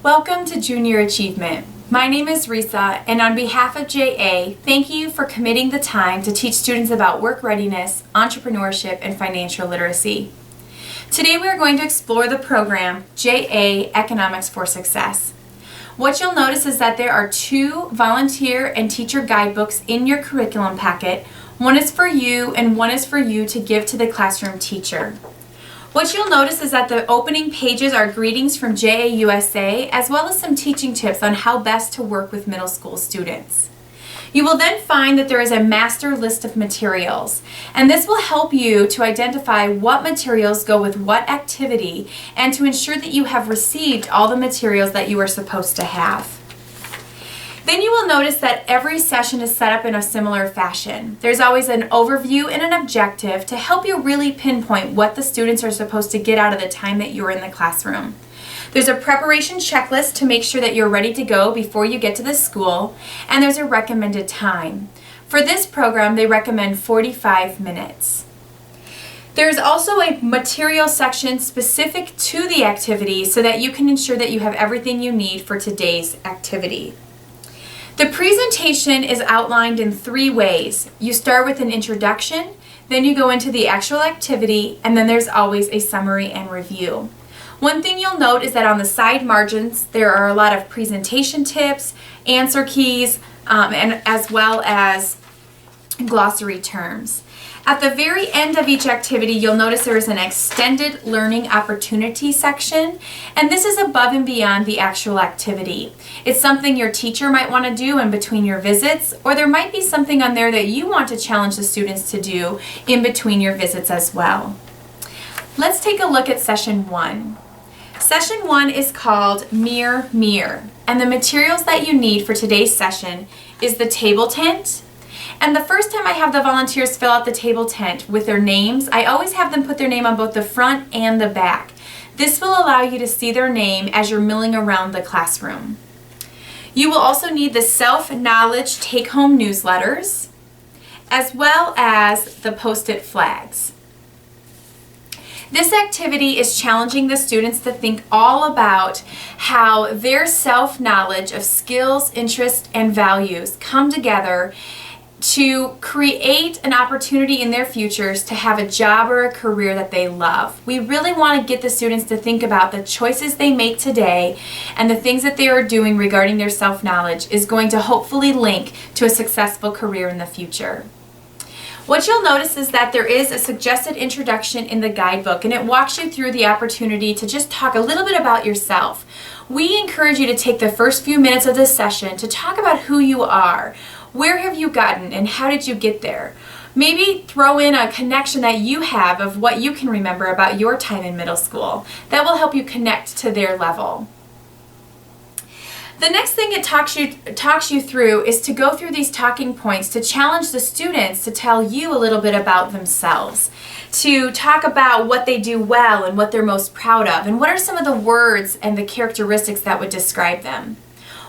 Welcome to Junior Achievement. My name is Risa, and on behalf of JA, thank you for committing the time to teach students about work readiness, entrepreneurship, and financial literacy. Today we are going to explore the program JA Economics for Success. What you'll notice is that there are two volunteer and teacher guidebooks in your curriculum packet. One is for you and one is for you to give to the classroom teacher. What you'll notice is that the opening pages are greetings from JA USA, as well as some teaching tips on how best to work with middle school students. You will then find that there is a master list of materials, and this will help you to identify what materials go with what activity and to ensure that you have received all the materials that you are supposed to have. Then you will notice that every session is set up in a similar fashion. There's always an overview and an objective to help you really pinpoint what the students are supposed to get out of the time that you're in the classroom. There's a preparation checklist to make sure that you're ready to go before you get to the school, and there's a recommended time. For this program, they recommend 45 minutes. There's also a material section specific to the activity so that you can ensure that you have everything you need for today's activity. The presentation is outlined in three ways. You start with an introduction, then you go into the actual activity, and then there's always a summary and review. One thing you'll note is that on the side margins there are a lot of presentation tips, answer keys, and as well as glossary terms. At the very end of each activity, you'll notice there is an extended learning opportunity section, and this is above and beyond the actual activity. It's something your teacher might want to do in between your visits, or there might be something on there that you want to challenge the students to do in between your visits as well. Let's take a look at session 1. Session 1 is called Mirror, Mirror, and the materials that you need for today's session is the table tent. And the first time I have the volunteers fill out the table tent with their names, I always have them put their name on both the front and the back. This will allow you to see their name as you're milling around the classroom. You will also need the self-knowledge take-home newsletters, as well as the post-it flags. This activity is challenging the students to think all about how their self-knowledge of skills, interests, and values come together to create an opportunity in their futures to have a job or a career that they love. We really want to get the students to think about the choices they make today, and the things that they are doing regarding their self-knowledge is going to hopefully link to a successful career in the future. What you'll notice is that there is a suggested introduction in the guidebook, and it walks you through the opportunity to just talk a little bit about yourself. We encourage you to take the first few minutes of this session to talk about who you are. Where have you gotten and how did you get there? Maybe throw in a connection that you have of what you can remember about your time in middle school. That will help you connect to their level. The next thing it talks you through is to go through these talking points to challenge the students to tell you a little bit about themselves, to talk about what they do well and what they're most proud of, and what are some of the words and the characteristics that would describe them.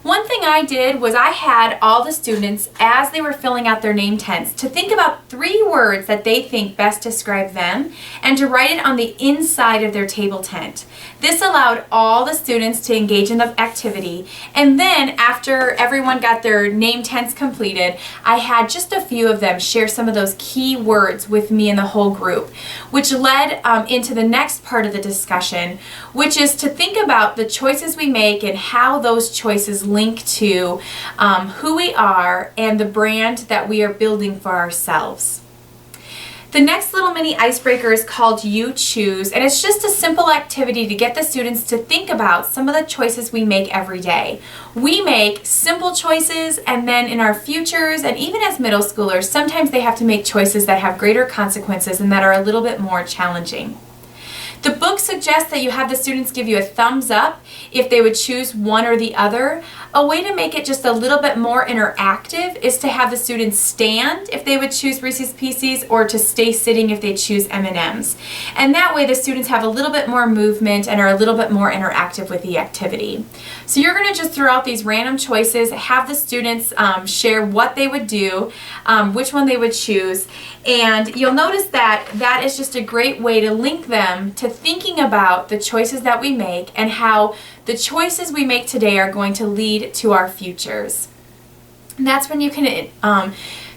One thing I did was I had all the students, as they were filling out their name tents, to think about 3 words that they think best describe them and to write it on the inside of their table tent. This allowed all the students to engage in the activity, and then after everyone got their name tents completed, I had just a few of them share some of those key words with me and the whole group, which led into the next part of the discussion, which is to think about the choices we make and how those choices link to who we are and the brand that we are building for ourselves. The next little mini icebreaker is called You Choose, and it's just a simple activity to get the students to think about some of the choices we make every day. We make simple choices, and then in our futures and even as middle schoolers, sometimes they have to make choices that have greater consequences and that are a little bit more challenging. The book suggests that you have the students give you a thumbs up if they would choose one or the other, A way to make it just a little bit more interactive is to have the students stand if they would choose Reese's Pieces, or to stay sitting if they choose M&Ms. And that way the students have a little bit more movement and are a little bit more interactive with the activity. So you're going to just throw out these random choices, have the students share what they would do, which one they would choose, and you'll notice that that is just a great way to link them to thinking about the choices that we make and how the choices we make today are going to lead to our futures. And that's when you can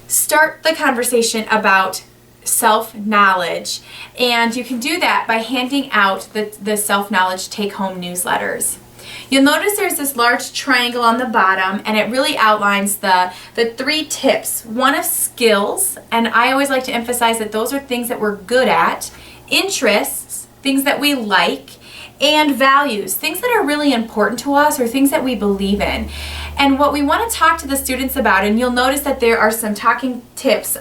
start the conversation about self-knowledge, and you can do that by handing out the self-knowledge take-home newsletters. You'll notice there's this large triangle on the bottom, and it really outlines the 3 tips. One of skills, and I always like to emphasize that those are things that we're good at, interests, things that we like, and values, things that are really important to us or things that we believe in. And what we want to talk to the students about, and you'll notice that there are some talking tips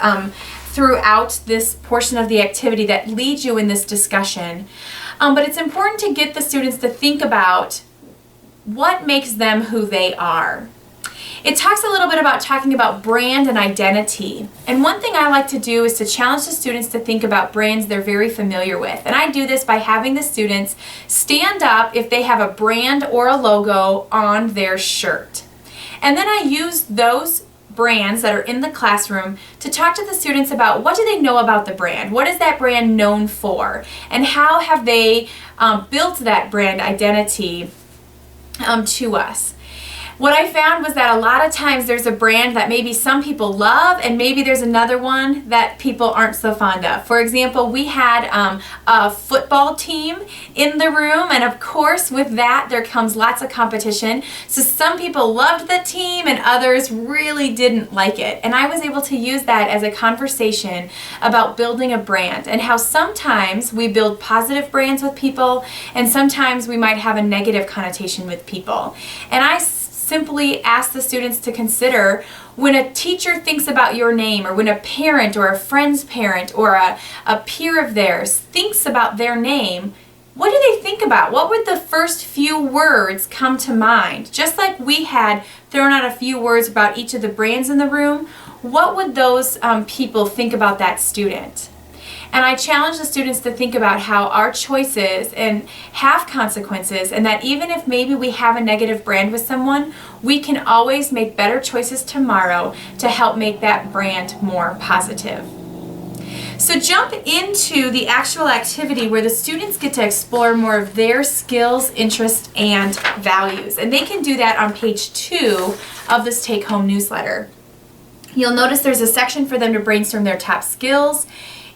throughout this portion of the activity that lead you in this discussion. But it's important to get the students to think about what makes them who they are. It talks a little bit about talking about brand and identity. And one thing I like to do is to challenge the students to think about brands they're very familiar with. And I do this by having the students stand up if they have a brand or a logo on their shirt. And then I use those brands that are in the classroom to talk to the students about what do they know about the brand, what is that brand known for, and how have they built that brand identity to us. What I found was that a lot of times there's a brand that maybe some people love, and maybe there's another one that people aren't so fond of. For example, we had a football team in the room, and of course with that there comes lots of competition. So some people loved the team and others really didn't like it. And I was able to use that as a conversation about building a brand, and how sometimes we build positive brands with people and sometimes we might have a negative connotation with people. And I simply ask the students to consider, when a teacher thinks about your name, or when a parent or a friend's parent or a peer of theirs thinks about their name, what do they think about? What would the first few words come to mind? Just like we had thrown out a few words about each of the brands in the room, what would those people think about that student? And I challenge the students to think about how our choices and have consequences, and that even if maybe we have a negative brand with someone, we can always make better choices tomorrow to help make that brand more positive. So jump into the actual activity where the students get to explore more of their skills, interests, and values. And they can do that on page 2 of this take-home newsletter. You'll notice there's a section for them to brainstorm their top skills,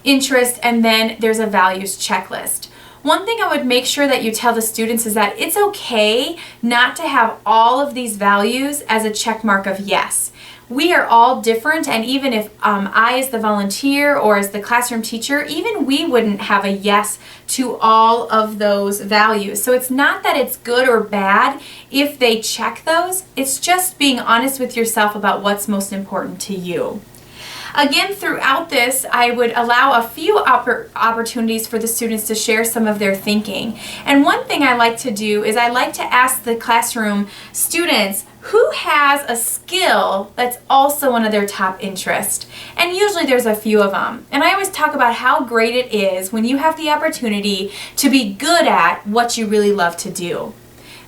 interest, and then there's a values checklist. One thing I would make sure that you tell the students is that it's okay not to have all of these values as a check mark of yes. We are all different, and even if I as the volunteer or as the classroom teacher, even we wouldn't have a yes to all of those values. So it's not that it's good or bad if they check those, it's just being honest with yourself about what's most important to you. Again, throughout this, I would allow a few opportunities for the students to share some of their thinking. And one thing I like to do is I like to ask the classroom students who has a skill that's also one of their top interests. And usually there's a few of them. And I always talk about how great it is when you have the opportunity to be good at what you really love to do.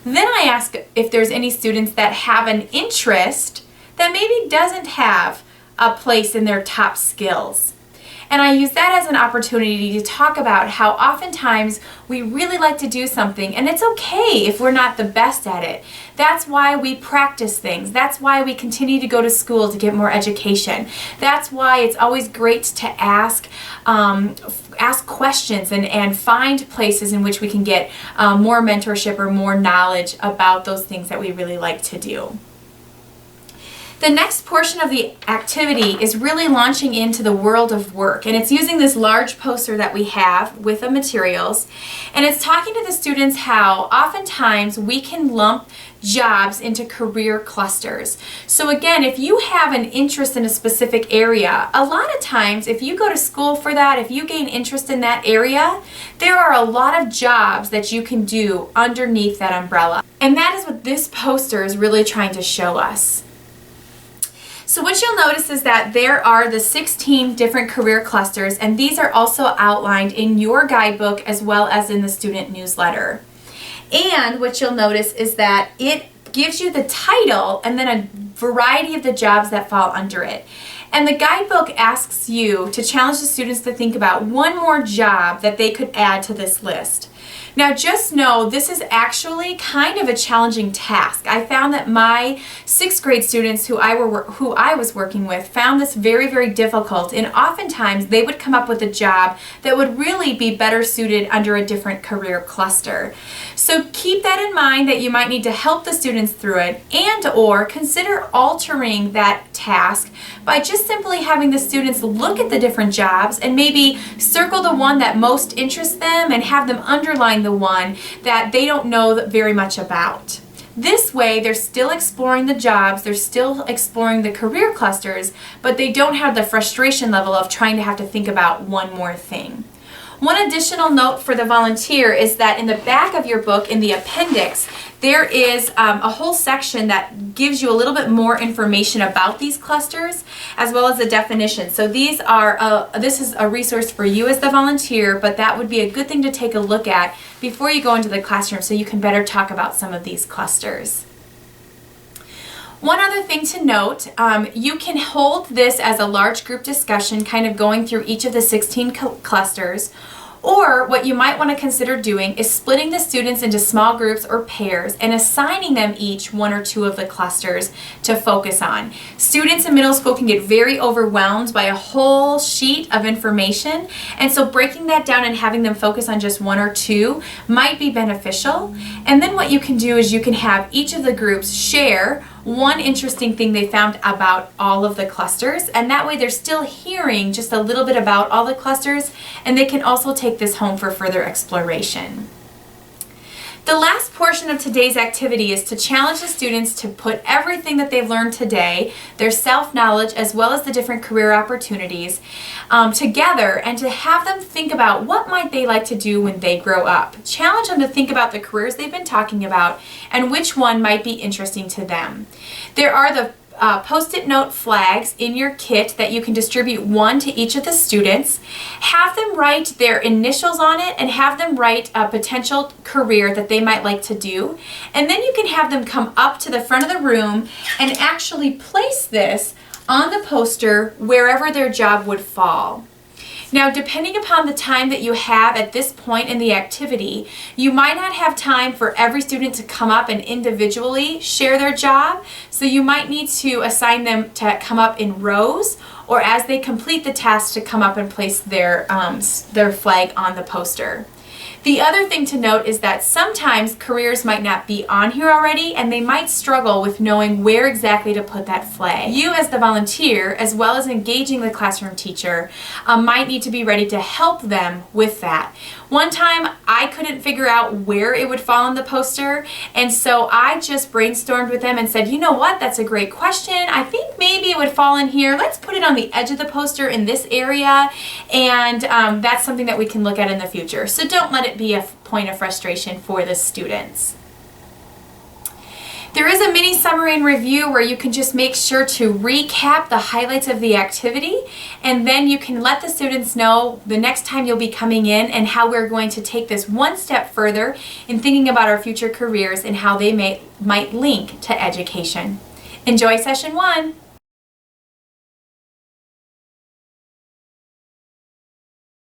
Then I ask if there's any students that have an interest that maybe doesn't have a place in their top skills. And I use that as an opportunity to talk about how oftentimes we really like to do something, and it's okay if we're not the best at it. That's why we practice things. That's why we continue to go to school to get more education. That's why it's always great to ask questions and find places in which we can get more mentorship or more knowledge about those things that we really like to do. The next portion of the activity is really launching into the world of work, and it's using this large poster that we have with the materials, and it's talking to the students how oftentimes we can lump jobs into career clusters. So again, if you have an interest in a specific area, a lot of times if you go to school for that, if you gain interest in that area, there are a lot of jobs that you can do underneath that umbrella. And that is what this poster is really trying to show us. So what you'll notice is that there are the 16 different career clusters, and these are also outlined in your guidebook as well as in the student newsletter. And what you'll notice is that it gives you the title and then a variety of the jobs that fall under it. And the guidebook asks you to challenge the students to think about one more job that they could add to this list. Now just know this is actually kind of a challenging task. I found that my 6th grade students who I was working with found this very, very difficult, and oftentimes they would come up with a job that would really be better suited under a different career cluster. So keep that in mind, that you might need to help the students through it, and or consider altering that task by just simply having the students look at the different jobs and maybe circle the one that most interests them and have them underline the one that they don't know very much about. This way, they're still exploring the jobs, they're still exploring the career clusters, but they don't have the frustration level of trying to have to think about one more thing. One additional note for the volunteer is that in the back of your book, in the appendix, there is a whole section that gives you a little bit more information about these clusters, as well as a definition. So these are this is a resource for you as the volunteer, but that would be a good thing to take a look at before you go into the classroom so you can better talk about some of these clusters. One other thing to note, you can hold this as a large group discussion, kind of going through each of the 16 clusters, or what you might want to consider doing is splitting the students into small groups or pairs and assigning them each one or two of the clusters to focus on. Students in middle school can get very overwhelmed by a whole sheet of information, and so breaking that down and having them focus on just one or two might be beneficial. And then what you can do is you can have each of the groups share one interesting thing they found about all of the clusters, and that way they're still hearing just a little bit about all the clusters, and they can also take this home for further exploration. The last portion of today's activity is to challenge the students to put everything that they've learned today, their self-knowledge as well as the different career opportunities, together, and to have them think about what might they like to do when they grow up. Challenge them to think about the careers they've been talking about and which one might be interesting to them. There are the post-it note flags in your kit that you can distribute one to each of the students. Have them write their initials on it and have them write a potential career that they might like to do. And then you can have them come up to the front of the room and actually place this on the poster wherever their job would fall. Now, depending upon the time that you have at this point in the activity, you might not have time for every student to come up and individually share their job, so you might need to assign them to come up in rows, or as they complete the task to come up and place their flag on the poster. The other thing to note is that sometimes careers might not be on here already, and they might struggle with knowing where exactly to put that flag. You as the volunteer, as well as engaging the classroom teacher, might need to be ready to help them with that. One time I couldn't figure out where it would fall on the poster, and so I just brainstormed with them and said, you know what, that's a great question. I think maybe it would fall in here. Let's put it on the edge of the poster in this area, and that's something that we can look at in the future. So don't let it be a point of frustration for the students. There is a mini summary and review where you can just make sure to recap the highlights of the activity, and then you can let the students know the next time you'll be coming in and how we're going to take this one step further in thinking about our future careers and how they might link to education. Enjoy session 1.